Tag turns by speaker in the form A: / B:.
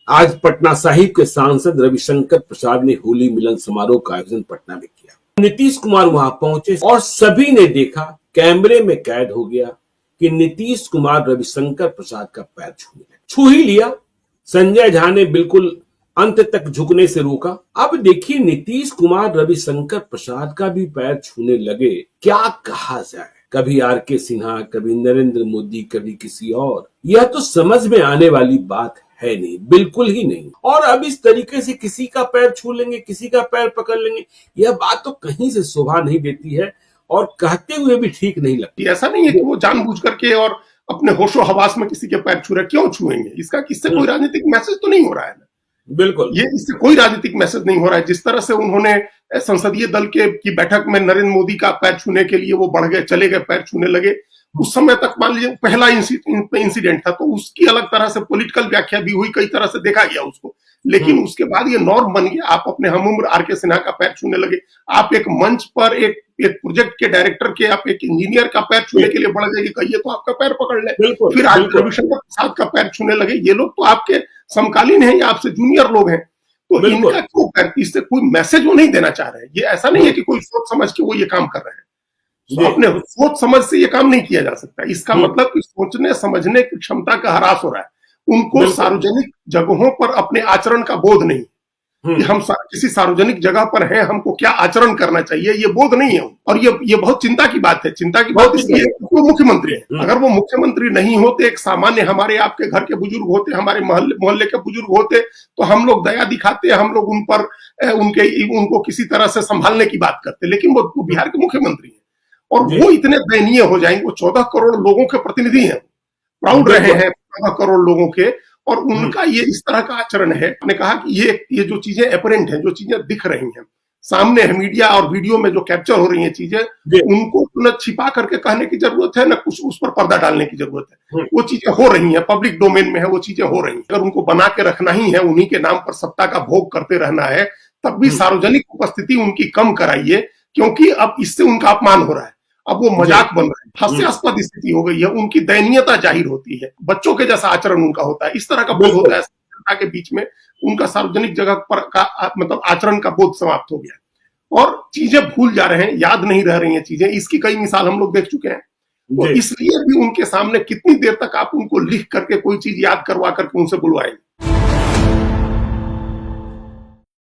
A: आज पटना साहिब के सांसद रविशंकर प्रसाद ने होली मिलन समारोह का आयोजन पटना में किया। नीतीश कुमार वहां पहुंचे और सभी ने देखा, कैमरे में कैद हो गया कि नीतीश कुमार रविशंकर प्रसाद का पैर छू ही लिया। संजय झा ने बिल्कुल अंत तक झुकने से रोका। अब देखिए, नीतीश कुमार रविशंकर प्रसाद का भी पैर छूने लगे। क्या कहा जाए, कभी आर.के. सिन्हा, कभी नरेंद्र मोदी, कभी किसी और। यह तो समझ में आने वाली बात है नहीं, बिल्कुल ही नहीं। और अब इस तरीके से किसी का पैर छू लेंगे, किसी का पैर पकड़ लेंगे, यह बात तो कहीं से शोभा नहीं देती है और कहते हुए भी ठीक नहीं लगती।
B: ऐसा नहीं है कि वो जानबूझ करके और अपने होशो हवास में किसी के पैर छू रहे, क्यों छुएंगे? इससे कोई राजनीतिक मैसेज तो नहीं हो रहा है ना।
A: बिल्कुल,
B: ये इससे कोई राजनीतिक मैसेज नहीं हो रहा है। जिस तरह से उन्होंने संसदीय दल की बैठक में नरेंद्र मोदी का पैर छूने के लिए वो बढ़ गए, चले गए, पैर छूने लगे। उस समय तक मान लीजिए पहला इंसिडेंट था, तो उसकी अलग तरह से पॉलिटिकल व्याख्या भी हुई, कई तरह से देखा गया उसको। लेकिन उसके बाद ये नॉर्म बन गया। आप अपने हमउम्र आर.के. सिन्हा का पैर छूने लगे। आप एक मंच पर एक प्रोजेक्ट के डायरेक्टर के, आप एक इंजीनियर का पैर छूने के लिए बढ़ गए, कहिए तो आपका पैर पकड़ ले। फिर आज रविशंकर प्रसाद का पैर छूने लगे। ये लोग तो आपके समकालीन हैं या आपसे जूनियर लोग हैं, तो इनका क्यों पैर? इससे कोई मैसेज वो नहीं देना चाह रहे हैं। ये ऐसा नहीं है कि कोई सोच समझ के वो ये काम कर रहे हैं। तो अपने सोच समझ से ये काम नहीं किया जा सकता। इसका मतलब कि सोचने समझने की क्षमता का ह्रास हो रहा है। उनको सार्वजनिक जगहों पर अपने आचरण का बोध नहीं कि हम किसी सार्वजनिक जगह पर हैं, हमको क्या आचरण करना चाहिए, ये बोध नहीं है। और ये बहुत चिंता की बात है। चिंता की बात इसलिए वो मुख्यमंत्री है। अगर वो मुख्यमंत्री नहीं होते, एक सामान्य हमारे आपके घर के बुजुर्ग होते, हमारे मोहल्ले के बुजुर्ग होते, तो हम लोग दया दिखाते, हम लोग उन पर उनको किसी तरह से संभालने की बात करते। लेकिन वो बिहार के मुख्यमंत्री है और वो इतने दयनीय हो जाएंगे। वो 14 करोड़ लोगों के प्रतिनिधि हैं, प्राउड रहे हैं 14 करोड़ लोगों के, और उनका ये इस तरह का आचरण है। मैंने कहा कि ये जो चीजें एपरेंट हैं, जो चीजें दिख रही हैं सामने है, मीडिया और वीडियो में जो कैप्चर हो रही हैं चीजें, उनको न छिपा करके कहने की जरूरत है, न कुछ उस पर पर्दा डालने की जरूरत है। वो चीजें हो रही हैं, पब्लिक डोमेन में है, वो चीजें हो रही हैं। अगर उनको बना के रखना ही है, उन्हीं के नाम पर सत्ता का भोग करते रहना है, तब भी सार्वजनिक उपस्थिति उनकी कम कराइए, क्योंकि अब इससे उनका अपमान हो रहा है। अब वो मजाक बन रहे हैं, हास्यास्पद स्थिति हो गई है, उनकी दयनीयता जाहिर होती है, बच्चों के जैसा आचरण उनका होता है। इस तरह का बोध होता है जनता के बीच में। उनका सार्वजनिक जगह पर का मतलब आचरण का बोध समाप्त हो गया और चीजें भूल जा रहे हैं, याद नहीं रह रही हैं चीजें। इसकी कई मिसाल हम लोग देख चुके हैं। तो इसलिए भी उनके सामने कितनी देर तक आप उनको लिख करके कोई चीज याद करवा करके उनसे बुलवाएंगे।